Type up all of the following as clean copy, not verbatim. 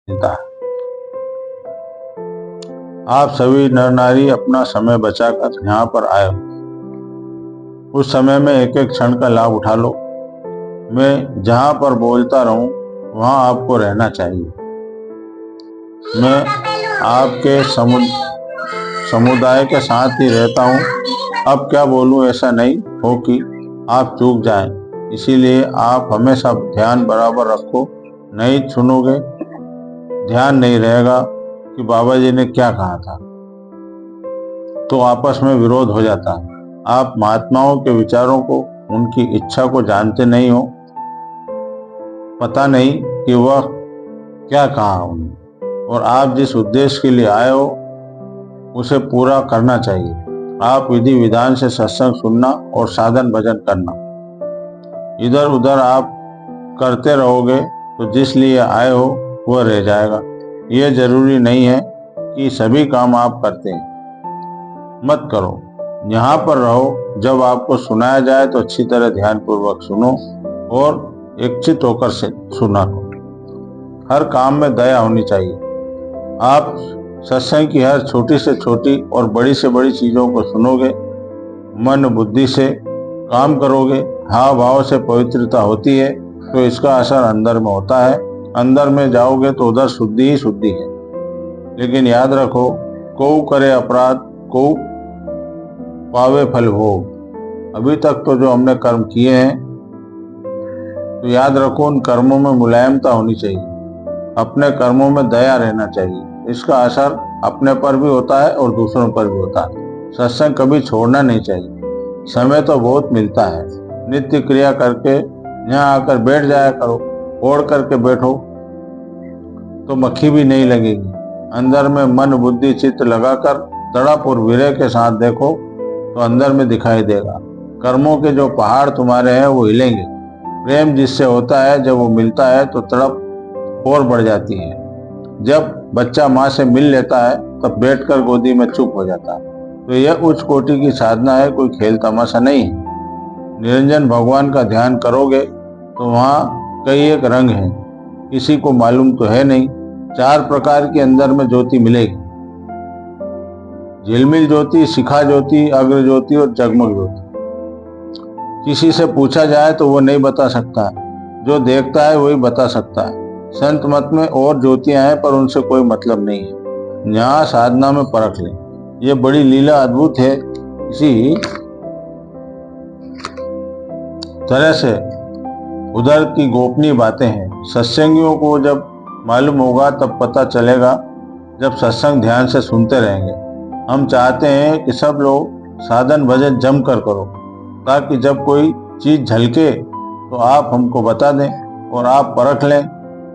मिलता है। आप सभी नर नारी अपना समय बचाकर यहाँ पर आए हो। उस समय में एक एक क्षण का लाभ उठा लो। मैं जहाँ पर बोलता रहूं वहाँ आपको रहना चाहिए। मैं आपके समुदाय के साथ ही रहता हूँ। अब क्या बोलूं, ऐसा नहीं हो कि आप चूक जाएं। इसीलिए आप हमेशा ध्यान बराबर रखो। नहीं सुनोगे, ध्यान नहीं रहेगा कि बाबा जी ने क्या कहा था, तो आपस में विरोध हो जाता है। आप महात्माओं के विचारों को, उनकी इच्छा को जानते नहीं हो। पता नहीं कि वह क्या कहा उन्होंने, और आप जिस उद्देश्य के लिए आए हो उसे पूरा करना चाहिए। आप विधि विधान से सत्संग सुनना और साधन भजन करना। इधर उधर आप करते रहोगे तो जिस लिए आए हो वह रह जाएगा। यह जरूरी नहीं है कि सभी काम आप करते हैं। मत करो, यहाँ पर रहो। जब आपको सुनाया जाए तो अच्छी तरह ध्यान पूर्वक सुनो और इच्छित होकर से सुना करो। हर काम में दया होनी चाहिए। आप सत्संग की हर छोटी से छोटी और बड़ी से बड़ी चीजों को सुनोगे, मन बुद्धि से काम करोगे, हाव भाव से पवित्रता होती है, तो इसका असर अंदर में होता है। अंदर में जाओगे तो उधर शुद्धि ही शुद्धि है। लेकिन याद रखो, को करे अपराध को पावे फल भोग। अभी तक तो जो हमने कर्म किए हैं, तो याद रखो उन कर्मों में मुलायमता होनी चाहिए। अपने कर्मों में दया रहना चाहिए। इसका असर अपने पर भी होता है और दूसरों पर भी होता है। सत्संग कभी छोड़ना नहीं चाहिए। समय तो बहुत मिलता है। नित्य क्रिया करके यहाँ आकर बैठ जाया करो। ओढ़ करके बैठो तो मक्खी भी नहीं लगेगी। अंदर में मन बुद्धि चित्त लगाकर तड़प और विरह के साथ देखो तो अंदर में दिखाई देगा। कर्मों के जो पहाड़ तुम्हारे हैं वो हिलेंगे। प्रेम जिससे होता है, जब वो मिलता है तो तड़प और बढ़ जाती है। जब बच्चा माँ से मिल लेता है तब बैठकर गोदी में चुप हो जाता है। तो यह उच्च कोटि की साधना है, कोई खेल तमाशा नहीं है। निरंजन भगवान का ध्यान करोगे तो वहाँ कई एक रंग हैं, किसी को मालूम तो है नहीं। 4 प्रकार की अंदर में ज्योति मिलेगी। झिलमिल ज्योति, शिखा ज्योति, अग्र ज्योति और जगमग ज्योति। किसी से पूछा जाए तो वो नहीं बता सकता, जो देखता है वही बता सकता है। संत मत में और ज्योतियां हैं पर उनसे कोई मतलब नहीं है। यहाँ साधना में परख ले। ये बड़ी लीला अद्भुत है। इसी तरह से उधर की गोपनीय बातें हैं। सत्संगियों को जब मालूम होगा तब पता चलेगा, जब सत्संग ध्यान से सुनते रहेंगे। हम चाहते हैं कि सब लोग साधन भजन जम कर करो, ताकि जब कोई चीज झलके तो आप हमको बता दें और आप परख लें।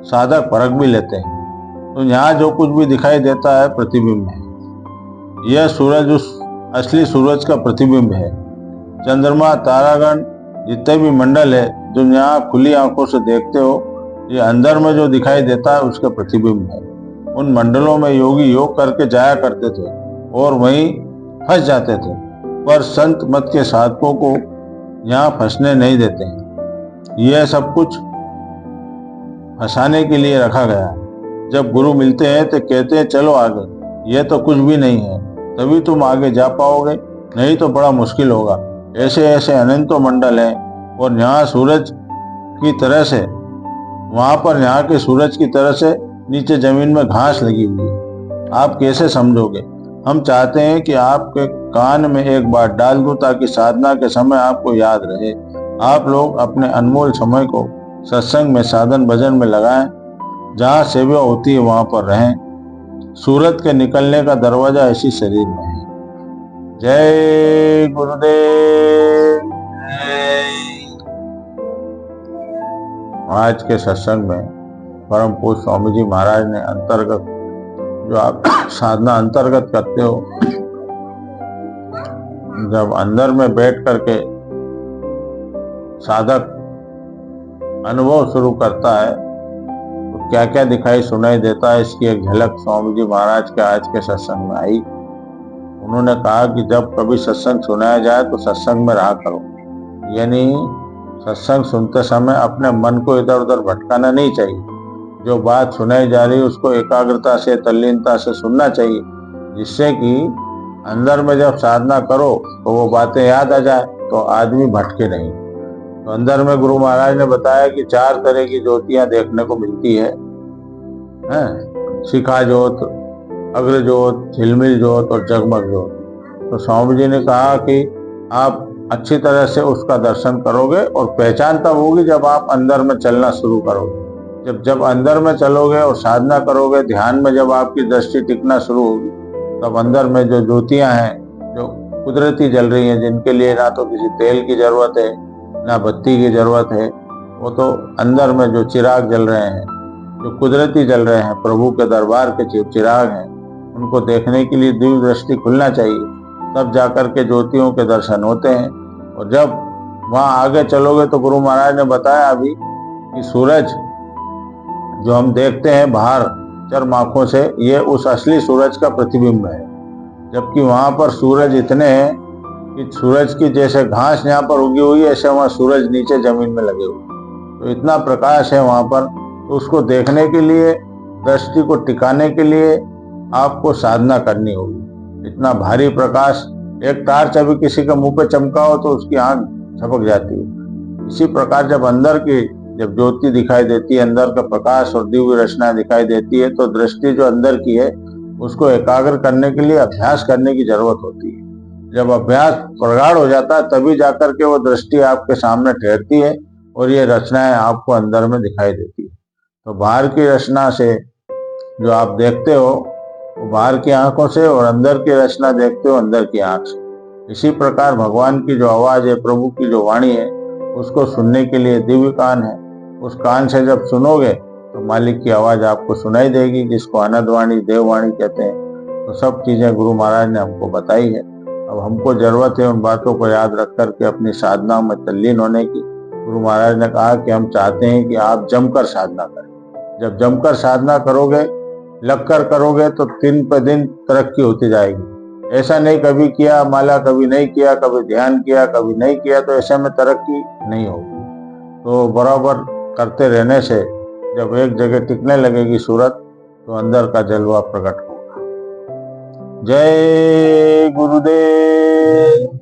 साधक परख भी लेते हैं। तो यहाँ जो कुछ भी दिखाई देता है प्रतिबिंब है। यह सूरज उस असली सूरज का प्रतिबिंब है। चंद्रमा, तारागण, जितने भी मंडल है जो यहाँ खुली आंखों से देखते हो, ये अंदर में जो दिखाई देता है उसका प्रतिबिंब है। उन मंडलों में योगी योग करके जाया करते थे और वहीं फंस जाते थे, पर संत मत के साधकों को यहाँ फंसने नहीं देते हैं। यह सब कुछ फंसाने के लिए रखा गया है। जब गुरु मिलते हैं तो कहते हैं चलो आगे। यह तो कुछ भी नहीं है, तभी तुम आगे जा पाओगे, नहीं तो बड़ा मुश्किल होगा। ऐसे ऐसे अनंतों मंडल हैं और यहाँ सूरज की तरह से, वहां पर यहाँ के सूरज की तरह से नीचे जमीन में घास लगी हुई है। आप कैसे समझोगे? हम चाहते हैं कि आपके कान में एक बार डाल दूं ताकि साधना के समय आपको याद रहे। आप लोग अपने अनमोल समय को सत्संग में, साधन भजन में लगाएं। जहाँ सेवा होती है वहां पर रहें। सूरत के निकलने का दरवाजा इसी शरीर में है। जय गुरुदेव। आज के सत्संग में परम पूज्य स्वामी जी महाराज ने अंतर्गत, जो आप साधना अंतर्गत करते हो, जब अंदर में बैठ करके साधक अनुभव शुरू करता है तो क्या क्या दिखाई सुनाई देता है, इसकी एक झलक स्वामी जी महाराज के आज के सत्संग में आई। उन्होंने कहा कि जब कभी सत्संग सुनाया जाए तो सत्संग में रहा करो। यानी सत्संग सुनते समय अपने मन को इधर उधर भटकाना नहीं चाहिए। जो बात सुनाई जा रही है उसको एकाग्रता से, तल्लीनता से सुनना चाहिए, जिससे कि अंदर में जब साधना करो तो वो बातें याद आ जाए, तो आदमी भटके नहीं। तो अंदर में गुरु महाराज ने बताया कि 4 तरह की ज्योतियां देखने को मिलती है, शिखा ज्योत, अग्र ज्योत, झिलमिल ज्योत और जगमग ज्योत। तो स्वामी जी ने कहा कि आप अच्छी तरह से उसका दर्शन करोगे, और पहचान तब होगी जब आप अंदर में चलना शुरू करोगे। जब अंदर में चलोगे और साधना करोगे, ध्यान में जब आपकी दृष्टि टिकना शुरू होगी, तब अंदर में जो ज्योतियां हैं, जो कुदरती जल रही हैं, जिनके लिए ना तो किसी तेल की जरूरत है ना बत्ती की जरूरत है, वो तो अंदर में जो चिराग जल रहे हैं, जो कुदरती जल रहे हैं, प्रभु के दरबार के चिराग हैं, उनको देखने के लिए दिव्य दृष्टि खुलना चाहिए, तब जाकर के ज्योतियों के दर्शन होते हैं। और जब वहां आगे चलोगे तो गुरु महाराज ने बताया अभी कि सूरज जो हम देखते हैं बाहर चर्म आंखों से, ये उस असली सूरज का प्रतिबिंब है, जबकि वहां पर सूरज इतने हैं कि सूरज की जैसे घास यहाँ पर उगी हुई है, ऐसे वहां सूरज नीचे जमीन में लगे हुए, तो इतना प्रकाश है वहां पर। तो उसको देखने के लिए, दृष्टि को टिकाने के लिए आपको साधना करनी होगी। इतना भारी प्रकाश, एक टार्च अभी किसी के मुंह पे चमका हो तो उसकी आंख झपक जाती है। इसी प्रकार जब ज्योति दिखाई देती है, अंदर का प्रकाश और दिव्य रचना दिखाई देती है, तो दृष्टि जो अंदर की है उसको एकाग्र करने के लिए अभ्यास करने की जरूरत होती है। जब अभ्यास प्रगाढ़ हो जाता है, तभी जाकर के वो दृष्टि आपके सामने ठहरती है और ये रचनाएं आपको अंदर में दिखाई देती है। तो बाहर की रचना से जो आप देखते हो वो बाहर की आंखों से, और अंदर की रचना देखते हो अंदर की आंख से। इसी प्रकार भगवान की जो आवाज है, प्रभु की जो वाणी है, उसको सुनने के लिए दिव्य कान है। उस कान से जब सुनोगे तो मालिक की आवाज आपको सुनाई देगी, जिसको आनंदवाणी, देववाणी कहते हैं। तो सब चीजें गुरु महाराज ने हमको बताई है। अब हमको जरूरत है उन बातों को याद रख करके अपनी साधना में तल्लीन होने की। गुरु महाराज ने कहा कि हम चाहते हैं कि आप जमकर साधना करें। जब जमकर साधना करोगे, लगकर करोगे, तो दिन पर दिन तरक्की होती जाएगी। ऐसा नहीं कभी किया माला, कभी नहीं किया, कभी ध्यान किया, कभी नहीं किया, तो ऐसे में तरक्की नहीं होगी। तो बराबर करते रहने से जब एक जगह टिकने लगेगी सूरत, तो अंदर का जलवा प्रकट होगा। जय गुरुदेव।